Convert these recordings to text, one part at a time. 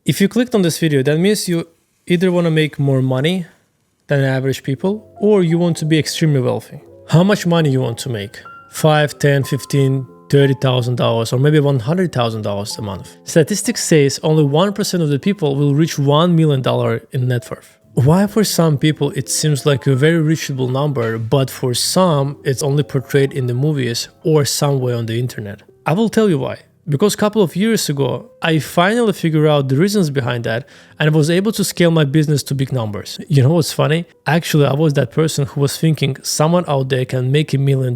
If you clicked on this video, that means you either want to make more money than average people, or you want to be extremely wealthy. How much money you want to make? 5, 10, 15, $30,000 or maybe $100,000 a month. Statistics says only 1% of the people will reach $1 million in net worth. Why for some people it seems like a very reachable number, but for some it's only portrayed in the movies or somewhere on the internet? I will tell you why. Because a couple of years ago, I finally figured out the reasons behind that and I was able to scale my business to big numbers. You know what's funny? Actually, I was that person who was thinking someone out there can make $1 million,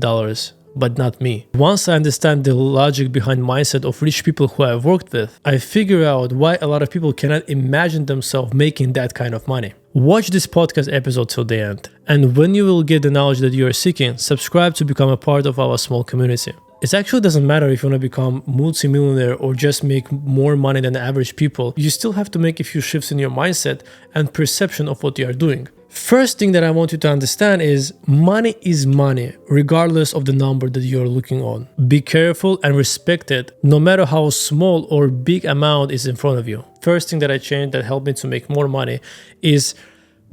but not me. Once I understand the logic behind mindset of rich people who I've worked with, I figure out why a lot of people cannot imagine themselves making that kind of money. Watch this podcast episode till the end. And when you will get the knowledge that you are seeking, subscribe to become a part of our small community. It actually doesn't matter if you want to become multi-millionaire or just make more money than the average people. You still have to make a few shifts in your mindset and perception of what you are doing. First thing that I want you to understand is money is money, regardless of the number that you're looking on. Be careful and respect it, no matter how small or big amount is in front of you. First thing that I changed that helped me to make more money is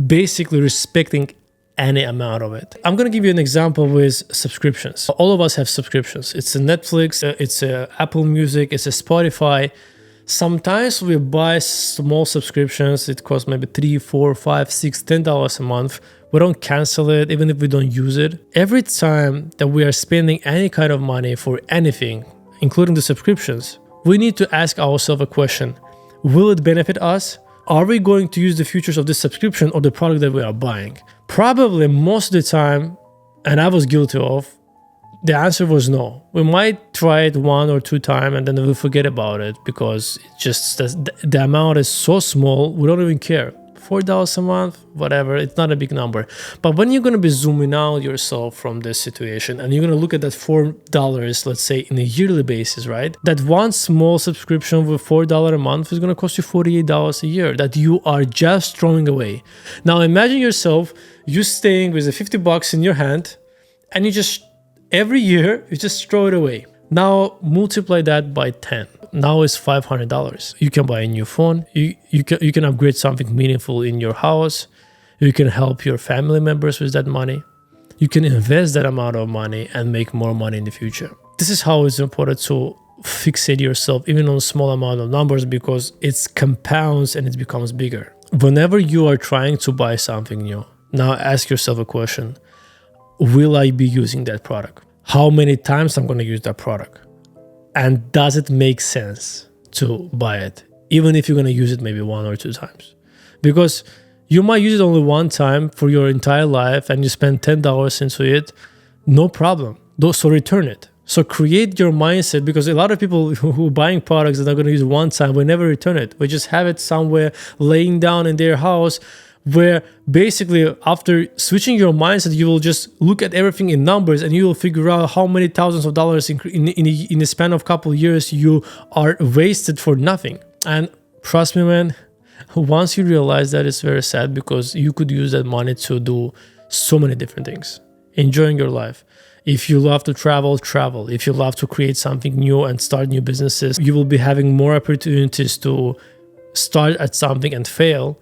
basically respecting any amount of it. I'm going to give you an example with subscriptions. All of us have subscriptions. It's a Netflix, it's a Apple Music, it's a Spotify. Sometimes we buy small subscriptions. It costs maybe $3, $4, $5, $6, $10 a month. We don't cancel it even if we don't use it. Every time that we are spending any kind of money for anything, including the subscriptions, we need to ask ourselves a question. Will it benefit us? Are we going to use the features of this subscription or the product that we are buying? Probably most of the time, and I was guilty of, the answer was no. We might try it 1 or 2 times and then we'll forget about it because it's just the amount is so small, we don't even care. $4 a month, whatever, it's not a big number. But when you're going to be zooming out yourself from this situation and you're going to look at that $4, let's say in a yearly basis, right? That one small subscription with $4 a month is going to cost you $48 a year that you are just throwing away. Now imagine yourself, you staying with the $50 in your hand and you just, every year, you just throw it away. Now multiply that by 10. Now it's $500. You can buy a new phone. You can upgrade something meaningful in your house. You can help your family members with that money. You can invest that amount of money and make more money in the future. This is how it's important to fixate yourself even on a small amount of numbers because it compounds and it becomes bigger. Whenever you are trying to buy something new, now ask yourself a question. Will I be using that product? How many times I'm going to use that product? And does it make sense to buy it? Even if you're going to use it maybe 1 or 2 times. Because you might use it only 1 time for your entire life and you spend $10 into it, no problem. So return it. So create your mindset because a lot of people who are buying products that are going to use 1 time will never return it. We just have it somewhere laying down in their house where basically after switching your mindset, you will just look at everything in numbers and you will figure out how many thousands of dollars in the span of a couple of years you are wasted for nothing. And trust me, man, once you realize that, it's very sad because you could use that money to do so many different things. Enjoying your life. If you love to travel, travel. If you love to create something new and start new businesses, you will be having more opportunities to start at something and fail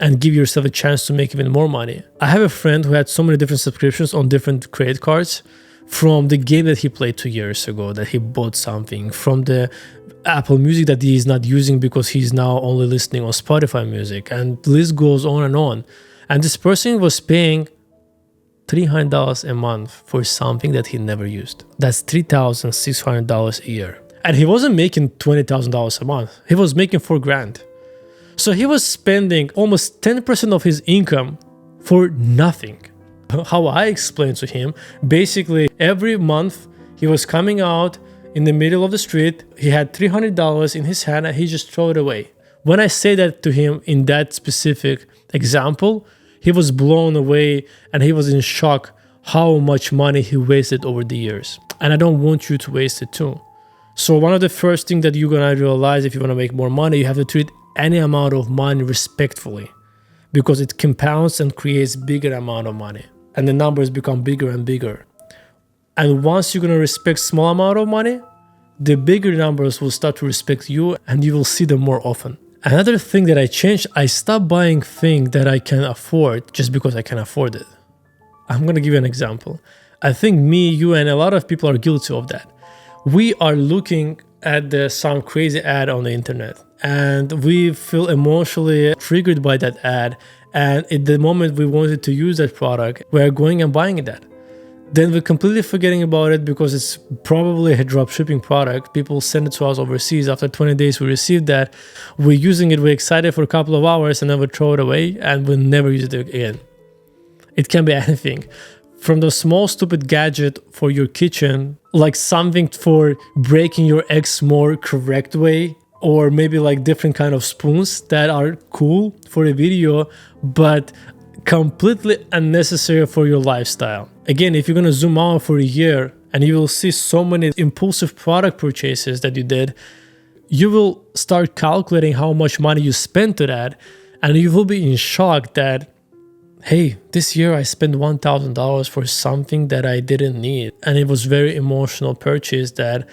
and give yourself a chance to make even more money. I have a friend who had so many different subscriptions on different credit cards from the game that he played 2 years ago, that he bought something, from the Apple Music that he is not using because he's now only listening on Spotify music, and the list goes on and on. And this person was paying $300 a month for something that he never used. That's $3,600 a year. And he wasn't making $20,000 a month. He was making $4,000. So he was spending almost 10% of his income for nothing. How I explained to him, basically every month he was coming out in the middle of the street, he had $300 in his hand and he just threw it away. When I say that to him in that specific example, he was blown away and he was in shock how much money he wasted over the years. And I don't want you to waste it too. So one of the first things that you're gonna realize if you wanna make more money, you have to treat any amount of money respectfully because it compounds and creates bigger amount of money and the numbers become bigger and bigger. And once you're going to respect small amount of money, the bigger numbers will start to respect you and you will see them more often. Another thing that I changed, I stopped buying things that I can afford just because I can afford it. I'm going to give you an example. I think me, you, and a lot of people are guilty of that. We are looking at some crazy ad on the internet and we feel emotionally triggered by that ad. And at the moment we wanted to use that product, we're going and buying that. Then we're completely forgetting about it because it's probably a drop shipping product. People send it to us overseas. After 20 days, we receive that. We're using it. We're excited for a couple of hours and then we throw it away and we'll never use it again. It can be anything. From the small stupid gadget for your kitchen, like something for breaking your eggs more correct way, or maybe like different kind of spoons that are cool for a video, but completely unnecessary for your lifestyle. Again, if you're gonna zoom out for a year and you will see so many impulsive product purchases that you did, you will start calculating how much money you spent to that, and you will be in shock that, hey, this year I spent $1,000 for something that I didn't need. And it was very emotional purchase that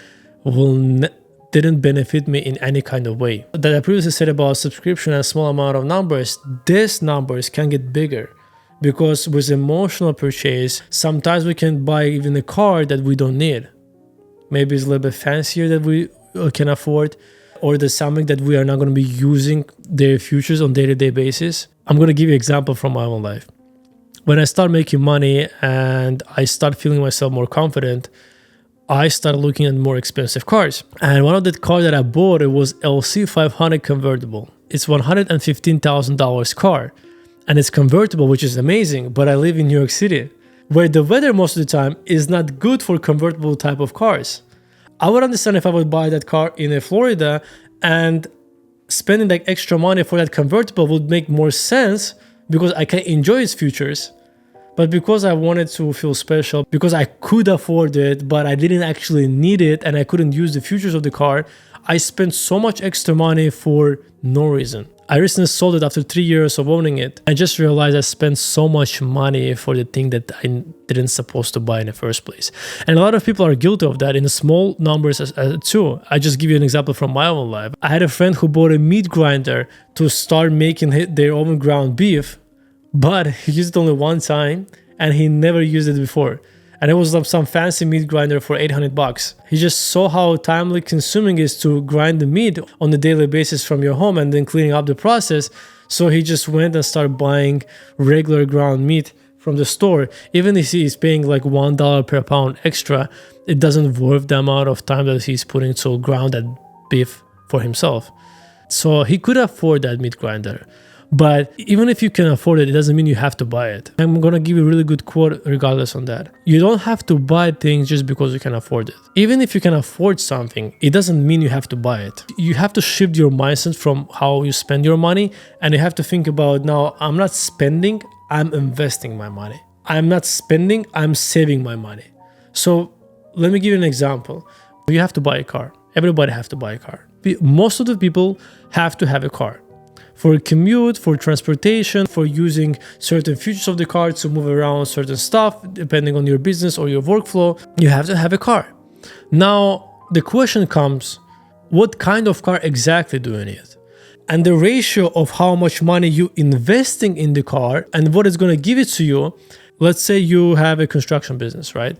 didn't benefit me in any kind of way. That I previously said about subscription and small amount of numbers, these numbers can get bigger. Because with emotional purchase, sometimes we can buy even a car that we don't need. Maybe it's a little bit fancier that we can afford, or there's something that we are not going to be using their futures on day-to-day basis. I'm going to give you an example from my own life. When I start making money and I start feeling myself more confident, I started looking at more expensive cars. And one of the cars that I bought, it was LC500 convertible. It's $115,000 car. And it's convertible, which is amazing, but I live in New York City, where the weather most of the time is not good for convertible type of cars. I would understand if I would buy that car in Florida, and spending like extra money for that convertible would make more sense because I can enjoy its features. But because I wanted to feel special, because I could afford it, but I didn't actually need it and I couldn't use the features of the car, I spent so much extra money for no reason. I recently sold it after 3 years of owning it. I just realized I spent so much money for the thing that I didn't supposed to buy in the first place. And a lot of people are guilty of that in small numbers too. I just give you an example from my own life. I had a friend who bought a meat grinder to start making their own ground beef, but he used it only one time and he never used it before. And it was some fancy meat grinder for $800. He just saw how timely consuming is to grind the meat on a daily basis from your home and then cleaning up the process. So he just went and started buying regular ground meat from the store. Even if he's paying like $1 per pound extra, it doesn't worth the amount of time that he's putting to ground that beef for himself. So he could afford that meat grinder. But even if you can afford it, it doesn't mean you have to buy it. I'm going to give you a really good quote regardless on that. You don't have to buy things just because you can afford it. Even if you can afford something, it doesn't mean you have to buy it. You have to shift your mindset from how you spend your money, and you have to think about, now I'm not spending, I'm investing my money. I'm not spending, I'm saving my money. So let me give you an example. You have to buy a car. Everybody has to buy a car. Most of the people have to have a car. For commute, for transportation, for using certain features of the car to move around certain stuff, depending on your business or your workflow, you have to have a car. Now, the question comes, what kind of car exactly do you need? And the ratio of how much money you investing in the car and what is going to give it to you. Let's say you have a construction business, right?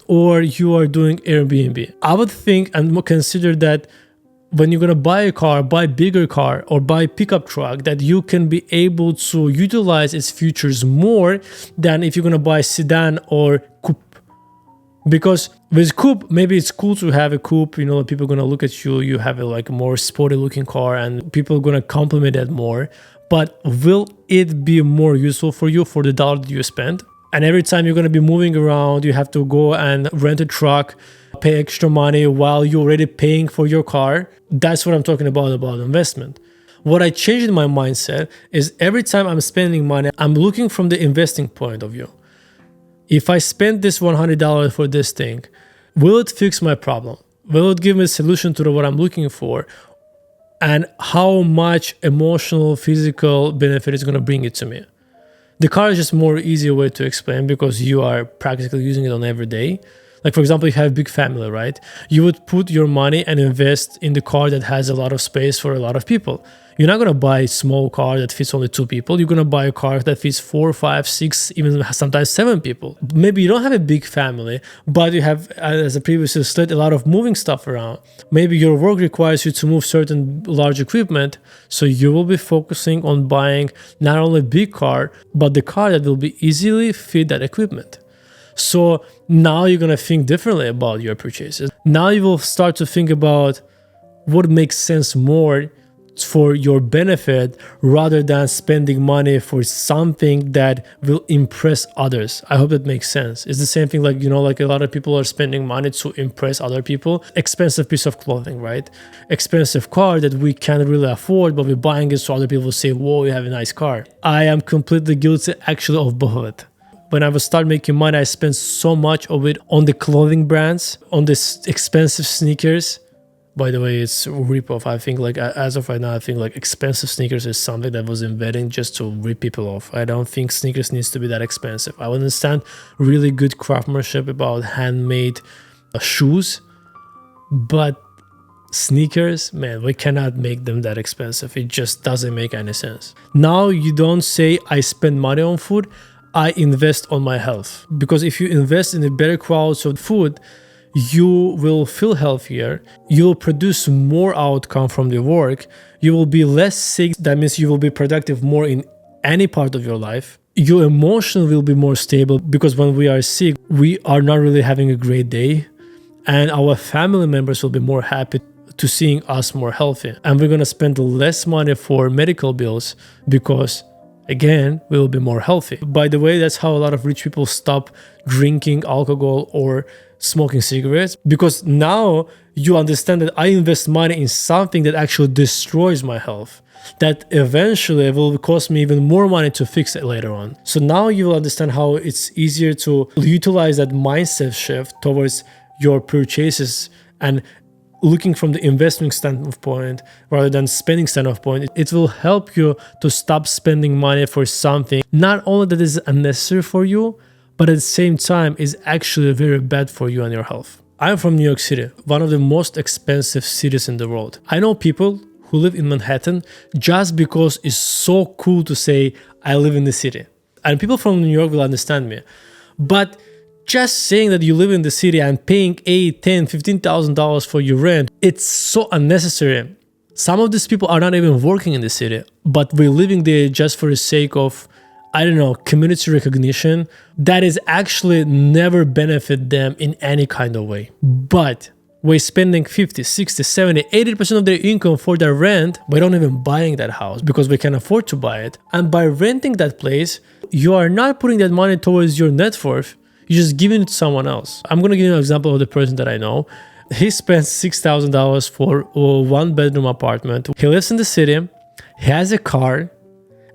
Or you are doing Airbnb. I would think and consider that when you're going to buy a car, buy a bigger car or buy a pickup truck, that you can be able to utilize its features more than if you're going to buy a sedan or coupe. Because with coupe, maybe it's cool to have a coupe, you know, people are going to look at you, you have a like more sporty looking car and people are going to compliment that more. But will it be more useful for you for the dollar that you spend? And every time you're going to be moving around, you have to go and rent a truck, pay extra money while you're already paying for your car. That's what I'm talking about investment. What I changed in my mindset is every time I'm spending money, I'm looking from the investing point of view. If I spend this $100 for this thing, will it fix my problem? Will it give me a solution to what I'm looking for? And how much emotional, physical benefit is going to bring it to me? The car is just more easier way to explain because you are practically using it on every day. Like for example, you have a big family, right? You would put your money and invest in the car that has a lot of space for a lot of people. You're not gonna buy a small car that fits only 2 people. You're gonna buy a car that fits 4, 5, 6, even sometimes 7 people. Maybe you don't have a big family, but you have, as I previously said, a lot of moving stuff around. Maybe your work requires you to move certain large equipment, so you will be focusing on buying not only a big car, but the car that will be easily fit that equipment. So now you're gonna think differently about your purchases. Now you will start to think about what makes sense more for your benefit rather than spending money for something that will impress others. I hope that makes sense. It's the same thing like, like a lot of people are spending money to impress other people. Expensive piece of clothing, right? Expensive car that we can't really afford, but we're buying it so other people say, whoa, you have a nice car. I am completely guilty actually of both of it. When I was start making money, I spent so much of it on the clothing brands, on this expensive sneakers. By the way, it's a rip-off. I think like as of right now, I think like expensive sneakers is something that was invented just to rip people off. I don't think sneakers needs to be that expensive. I understand really good craftsmanship about handmade shoes, but sneakers, man, we cannot make them that expensive. It just doesn't make any sense. Now you don't say I spend money on food, I invest on my health. Because if you invest in a better quality of food, you will feel healthier, you will produce more outcome from the work, you will be less sick. That means you will be productive more in any part of your life. Your emotion will be more stable because when we are sick, we are not really having a great day, and our family members will be more happy to seeing us more healthy. And we're gonna spend less money for medical bills because again, we will be more healthy. By the way, that's how a lot of rich people stop drinking alcohol or smoking cigarettes, because now you understand that I invest money in something that actually destroys my health, that eventually will cost me even more money to fix it later on. So now you will understand how it's easier to utilize that mindset shift towards your purchases and looking from the investment standpoint rather than spending standpoint. It will help you to stop spending money for something not only that is unnecessary for you, but at the same time is actually very bad for you and your health. I'm from New York City, one of the most expensive cities in the world. I know people who live in Manhattan just because it's so cool to say, I live in the city. And people from New York will understand me. But just saying that you live in the city and paying $8, $10, $15,000 for your rent, it's so unnecessary. Some of these people are not even working in the city, but we're living there just for the sake of, I don't know, community recognition that is actually never benefit them in any kind of way. But we're spending 50, 60, 70, 80% of their income for their rent. We're not even buying that house because we can afford to buy it. And by renting that place, you are not putting that money towards your net worth. You're just giving it to someone else. I'm going to give you an example of the person that I know. He spent $6,000 for a 1-bedroom apartment. He lives in the city, he has a car,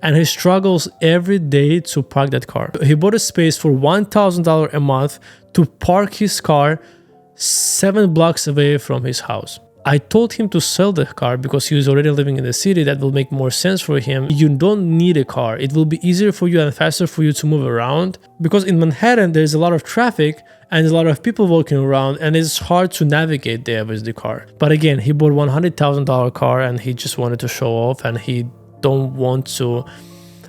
and he struggles every day to park that car. He bought a space for $1,000 a month to park his car 7 blocks away from his house. I told him to sell the car because he was already living in the city. That will make more sense for him. You don't need a car. It will be easier for you and faster for you to move around, because in Manhattan, there's a lot of traffic and there's a lot of people walking around and it's hard to navigate there with the car. But again, he bought $100,000 car and he just wanted to show off, and he don't want to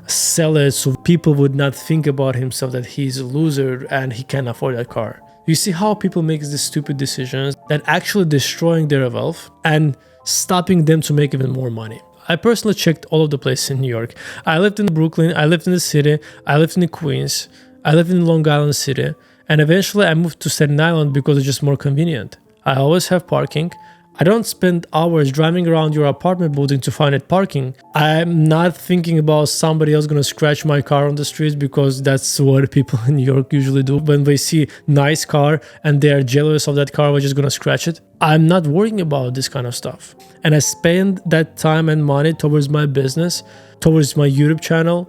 sell it so people would not think about himself that he's a loser and he can't afford that car. You see how people make these stupid decisions that actually destroying their wealth and stopping them to make even more money. I personally checked all of the places in New York. I lived in Brooklyn, I lived in the city, I lived in Queens, I lived in Long Island City, and eventually I moved to Staten Island because it's just more convenient. I always have parking. I don't spend hours driving around your apartment building to find it parking. I'm not thinking about somebody else gonna scratch my car on the streets, because that's what people in New York usually do. When they see nice car and they're jealous of that car, we're just gonna scratch it. I'm not worrying about this kind of stuff. And I spend that time and money towards my business, towards my YouTube channel,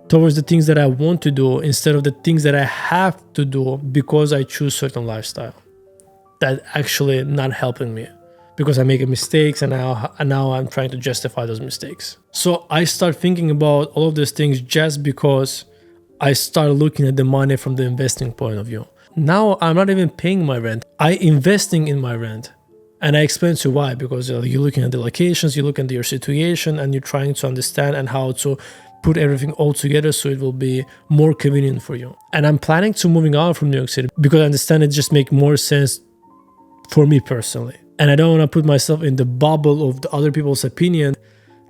towards the things that I want to do instead of the things that I have to do because I choose certain lifestyle. That actually not helping me, because I make mistakes and now I'm trying to justify those mistakes. So I start thinking about all of these things just because I start looking at the money from the investing point of view. Now I'm not even paying my rent. I investing in my rent. And I explain to you why, because you're looking at the locations, you look at your situation, and you're trying to understand and how to put everything all together so it will be more convenient for you. And I'm planning to moving out from New York City because I understand it just make more sense for me personally. And I don't want to put myself in the bubble of the other people's opinion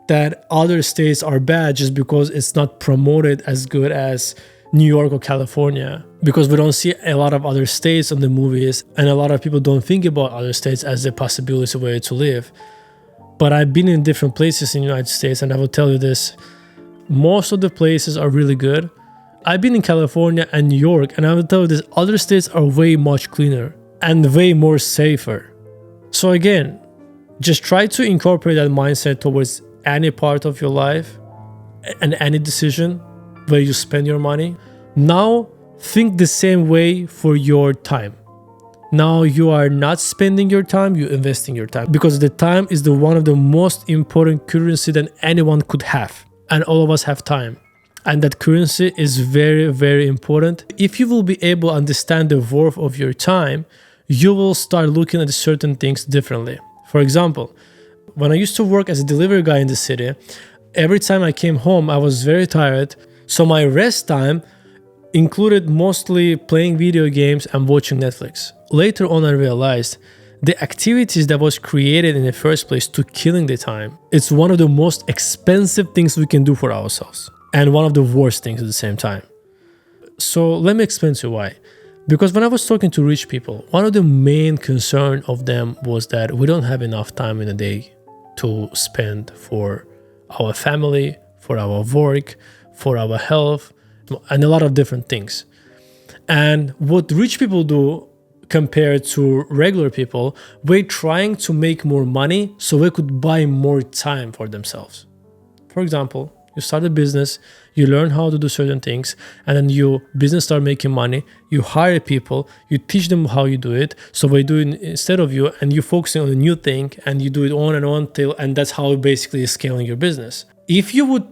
that other states are bad just because it's not promoted as good as New York or California, because we don't see a lot of other states on the movies, and a lot of people don't think about other states as a possibility way to live. But I've been in different places in the United States, and I will tell you this, most of the places are really good. I've been in California and New York, and I will tell you this, other states are way much cleaner and way more safer. So again, just try to incorporate that mindset towards any part of your life and any decision where you spend your money. Now think the same way for your time. Now you are not spending your time, you're investing your time, because the time is the one of the most important currency that anyone could have, and all of us have time, and that currency is very, very important. If you will be able to understand the worth of your time, you will start looking at certain things differently. For example, when I used to work as a delivery guy in the city, every time I came home I was very tired. So my rest time included mostly playing video games and watching Netflix. Later on I realized the activities that was created in the first place to killing the time, it's one of the most expensive things we can do for ourselves and one of the worst things at the same time. So let me explain to you why. Because when I was talking to rich people, one of the main concern of them was that we don't have enough time in a day to spend for our family, for our work, for our health, and a lot of different things. And what rich people do compared to regular people, we're trying to make more money so we could buy more time for themselves. For example, you start a business, you learn how to do certain things, and then your business start making money, you hire people, you teach them how you do it, so they do it instead of you, and you're focusing on a new thing, and you do it on and on till, and that's how basically is scaling your business. If you would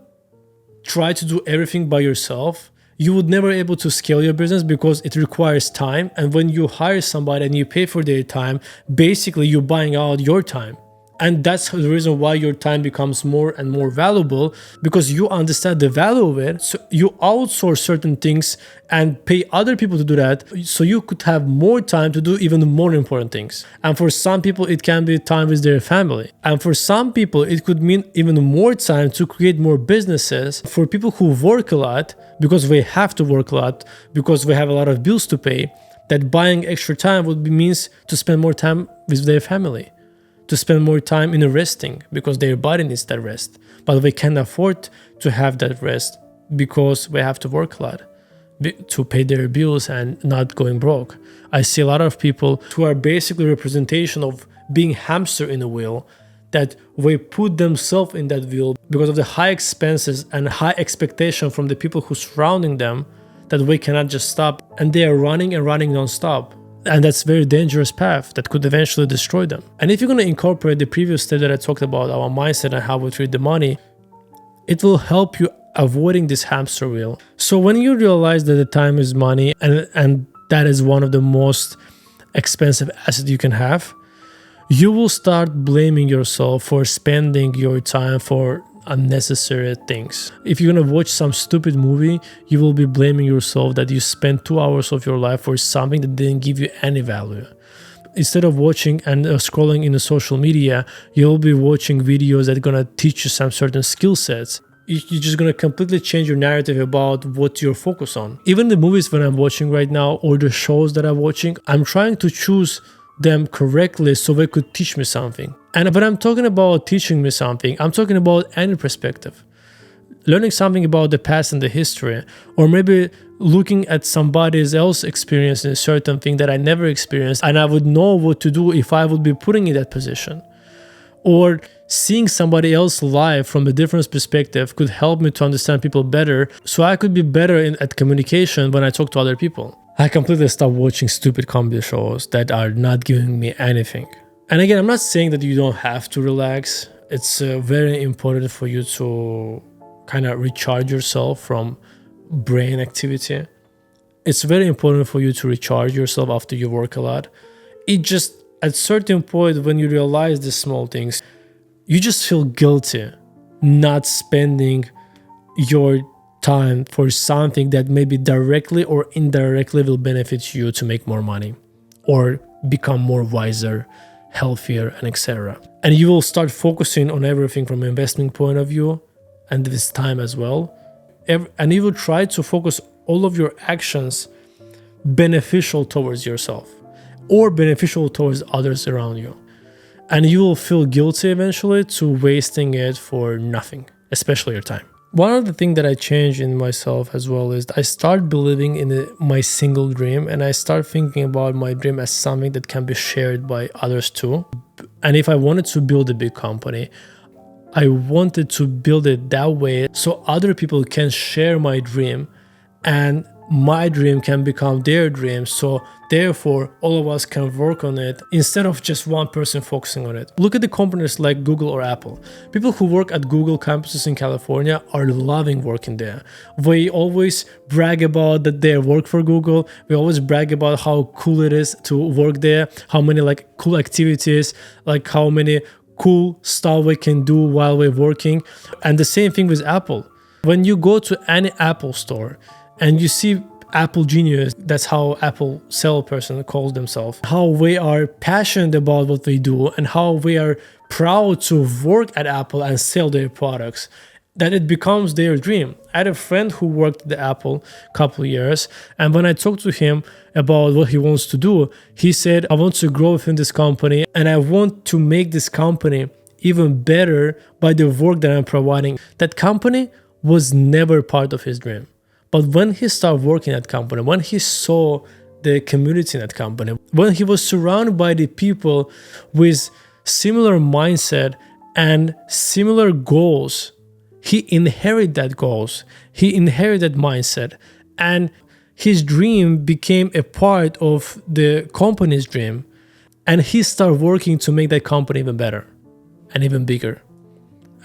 try to do everything by yourself, you would never be able to scale your business because it requires time. And when you hire somebody and you pay for their time, basically you're buying out your time. And that's the reason why your time becomes more and more valuable, because you understand the value of it. So you outsource certain things and pay other people to do that, so you could have more time to do even more important things. And for some people, it can be time with their family. And for some people, it could mean even more time to create more businesses. For people who work a lot, because they have to work a lot, because they have a lot of bills to pay, that buying extra time would be means to spend more time with their family, to spend more time in resting because their body needs that rest. But they can't afford to have that rest because they have to work a lot to pay their bills and not going broke. I see a lot of people who are basically a representation of being hamster in a wheel, that they put themselves in that wheel because of the high expenses and high expectation from the people who surrounding them, that they cannot just stop, and they are running and running non-stop. And that's a very dangerous path that could eventually destroy them. And if you're going to incorporate the previous step that I talked about, our mindset and how we treat the money, it will help you avoiding this hamster wheel. So when you realize that the time is money, and that is one of the most expensive assets you can have, you will start blaming yourself for spending your time for unnecessary things. If you're gonna watch some stupid movie, you will be blaming yourself that you spent 2 hours of your life for something that didn't give you any value. Instead of watching and scrolling in the social media, you'll be watching videos that are gonna teach you some certain skill sets. You're just gonna completely change your narrative about what you're focused on. Even the movies that I'm watching right now, or the shows that I'm watching, I'm trying to choose them correctly so they could teach me something. And when I'm talking about teaching me something, I'm talking about any perspective. Learning something about the past and the history, or maybe looking at somebody else's experience in a certain thing that I never experienced, and I would know what to do if I would be putting in that position. Or seeing somebody else's life from a different perspective could help me to understand people better, so I could be better at communication when I talk to other people. I completely stopped watching stupid comedy shows that are not giving me anything. And again, I'm not saying that you don't have to relax. It's very important for you to kind of recharge yourself from brain activity. It's very important for you to recharge yourself after you work a lot. It just, at certain point when you realize the small things, you just feel guilty not spending your time for something that maybe directly or indirectly will benefit you to make more money or become more wiser, healthier, and etc. And you will start focusing on everything from an investment point of view and this time as well. And you will try to focus all of your actions beneficial towards yourself or beneficial towards others around you. And you will feel guilty eventually to wasting it for nothing, especially your time. One of the things that I changed in myself as well is I start believing in my single dream, and I start thinking about my dream as something that can be shared by others too. And if I wanted to build a big company, I wanted to build it that way so other people can share my dream and my dream can become their dream. So therefore, all of us can work on it instead of just one person focusing on it. Look at the companies like Google or Apple. People who work at Google campuses in California are loving working there. We always brag about that they work for Google. We always brag about how cool it is to work there, how many like cool activities, like how many cool stuff we can do while we're working. And the same thing with Apple. When you go to any Apple store and you see Apple genius, that's how Apple salesperson calls themselves, how we are passionate about what we do and how we are proud to work at Apple and sell their products, that it becomes their dream. I had a friend who worked at Apple a couple of years, and when I talked to him about what he wants to do, he said, I want to grow within this company and I want to make this company even better by the work that I'm providing. That company was never part of his dream. But when he started working at company, when he saw the community in that company, when he was surrounded by the people with similar mindset and similar goals, he inherited that goals, he inherited that mindset, and his dream became a part of the company's dream, and he started working to make that company even better and even bigger.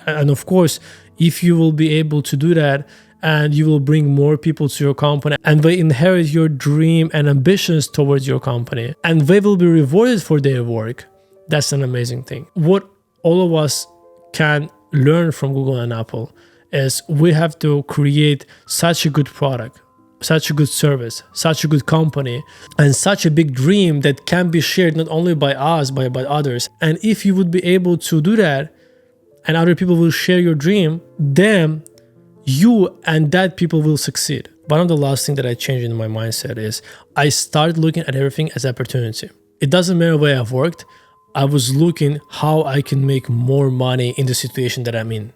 And of course, if you will be able to do that, and you will bring more people to your company and they inherit your dream and ambitions towards your company and they will be rewarded for their work, that's an amazing thing. What all of us can learn from Google and Apple is we have to create such a good product, such a good service, such a good company, and such a big dream that can be shared not only by us, but by others. And if you would be able to do that and other people will share your dream, then you and that people will succeed. One of the last things that I changed in my mindset is I started looking at everything as opportunity. It doesn't matter where I've worked. I was looking how I can make more money in the situation that I'm in.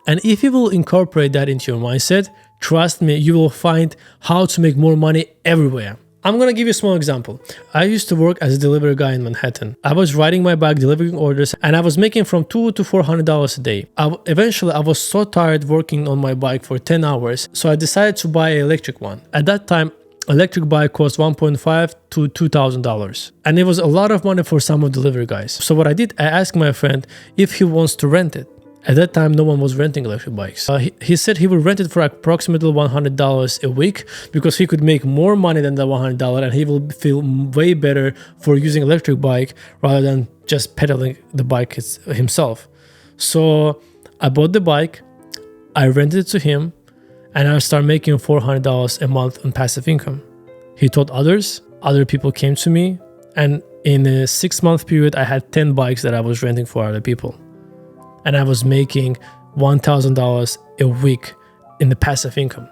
And if you will incorporate that into your mindset, trust me, you will find how to make more money everywhere. I'm going to give you a small example. I used to work as a delivery guy in Manhattan. I was riding my bike, delivering orders, and I was making from $200 to $400 a day. Eventually, I was so tired working on my bike for 10 hours, so I decided to buy an electric one. At that time, electric bike cost $1,500 to $2,000. And it was a lot of money for some of the delivery guys. So what I did, I asked my friend if he wants to rent it. At that time, no one was renting electric bikes. He said he would rent it for approximately $100 a week because he could make more money than the $100 and he will feel way better for using electric bike rather than just pedaling the bike himself. So I bought the bike, I rented it to him, and I started making $400 a month on passive income. He told others, other people came to me, and in a 6-month period, I had 10 bikes that I was renting for other people. And I was making $1,000 a week in the passive income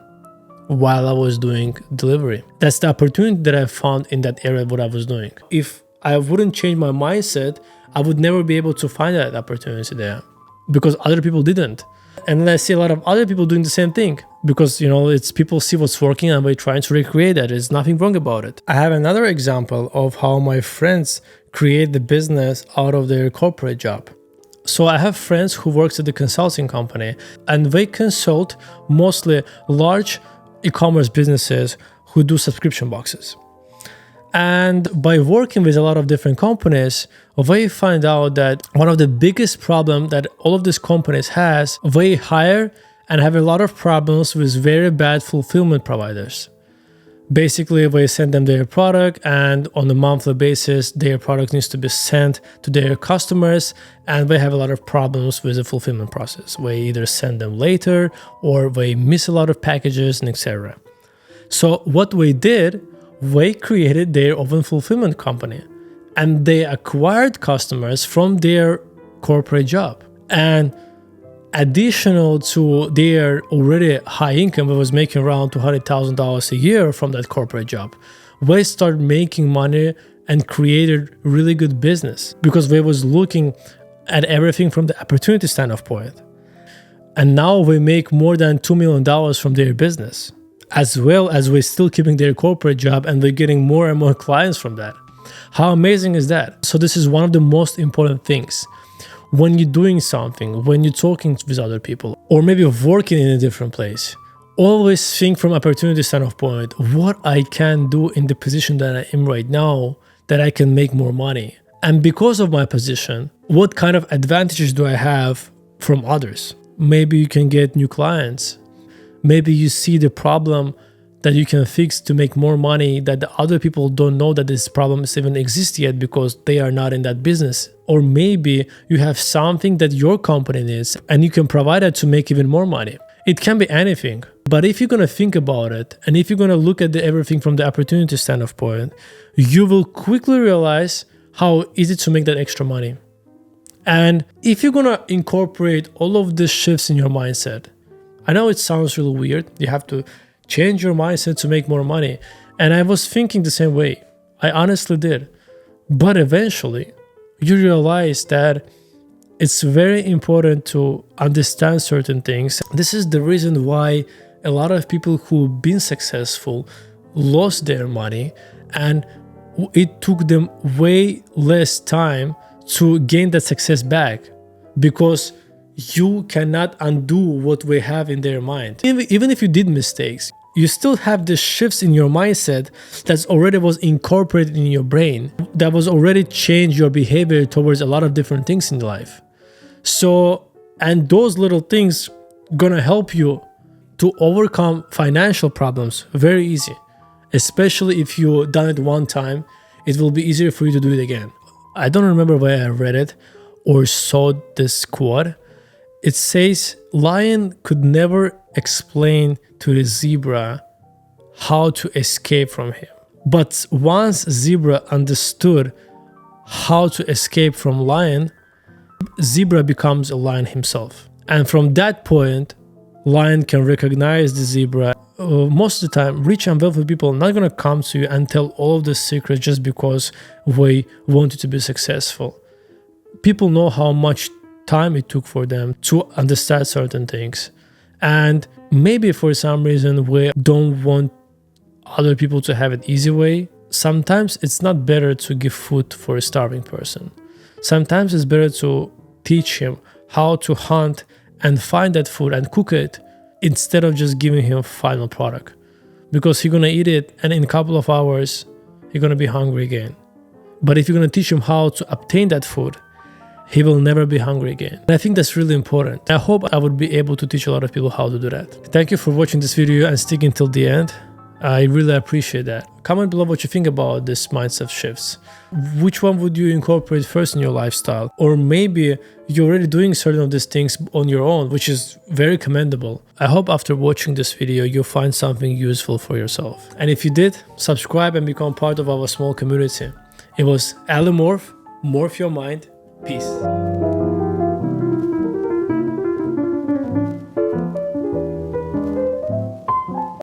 while I was doing delivery. That's the opportunity that I found in that area, what I was doing. If I wouldn't change my mindset, I would never be able to find that opportunity there because other people didn't. And then I see a lot of other people doing the same thing because, it's people see what's working and they're trying to recreate that. There's nothing wrong about it. I have another example of how my friends create the business out of their corporate job. So I have friends who works at the consulting company and they consult mostly large e-commerce businesses who do subscription boxes. And by working with a lot of different companies, they find out that one of the biggest problems that all of these companies has, they hire and have a lot of problems with very bad fulfillment providers. Basically, we send them their product, and on a monthly basis, their product needs to be sent to their customers, and they have a lot of problems with the fulfillment process. We either send them later or they miss a lot of packages and etc. So what we did, we created their own fulfillment company, and they acquired customers from their corporate job. And additional to their already high income, they was making around $200,000 a year from that corporate job, they started making money and created really good business because they was looking at everything from the opportunity standpoint. And now we make more than $2 million from their business, as well as we're still keeping their corporate job and we're getting more and more clients from that. How amazing is that? So this is one of the most important things. When you're doing something, when you're talking with other people, or maybe working in a different place, always think from opportunity standpoint, what I can do in the position that I am right now that I can make more money. And because of my position, what kind of advantages do I have from others? Maybe you can get new clients. Maybe you see the problem that you can fix to make more money that the other people don't know that this problem even exists yet because they are not in that business. Or maybe you have something that your company needs and you can provide it to make even more money. It can be anything. But if you're going to think about it and if you're going to look at everything from the opportunity standpoint, you will quickly realize how easy to make that extra money. And if you're going to incorporate all of these shifts in your mindset, I know it sounds really weird. You have to change your mindset to make more money. And I was thinking the same way. I honestly did. But eventually, you realize that it's very important to understand certain things. This is the reason why a lot of people who've been successful lost their money, and it took them way less time to gain that success back, because you cannot undo what we have in their mind. Even if you did mistakes, you still have the shifts in your mindset that's already was incorporated in your brain, that was already changed your behavior towards a lot of different things in life. So, and those little things gonna help you to overcome financial problems very easy. Especially if you done it one time, it will be easier for you to do it again. I don't remember where I read it or saw this quote. It says, lion could never explain to the zebra how to escape from him. But once zebra understood how to escape from lion, zebra becomes a lion himself. And from that point, lion can recognize the zebra. Most of the time, rich and wealthy people are not going to come to you and tell all of the secrets just because we want you to be successful. People know how much time it took for them to understand certain things. And maybe for some reason we don't want other people to have it easy way. Sometimes it's not better to give food for a starving person. Sometimes it's better to teach him how to hunt and find that food and cook it instead of just giving him a final product. Because he's gonna eat it and in a couple of hours he's gonna be hungry again. But if you're gonna teach him how to obtain that food, he will never be hungry again. And I think that's really important. I hope I would be able to teach a lot of people how to do that. Thank you for watching this video and sticking till the end. I really appreciate that. Comment below what you think about this mindset shifts. Which one would you incorporate first in your lifestyle? Or maybe you're already doing certain of these things on your own, which is very commendable. I hope after watching this video, you'll find something useful for yourself. And if you did, subscribe and become part of our small community. It was Ali Morf, Morf Your Mind. Peace.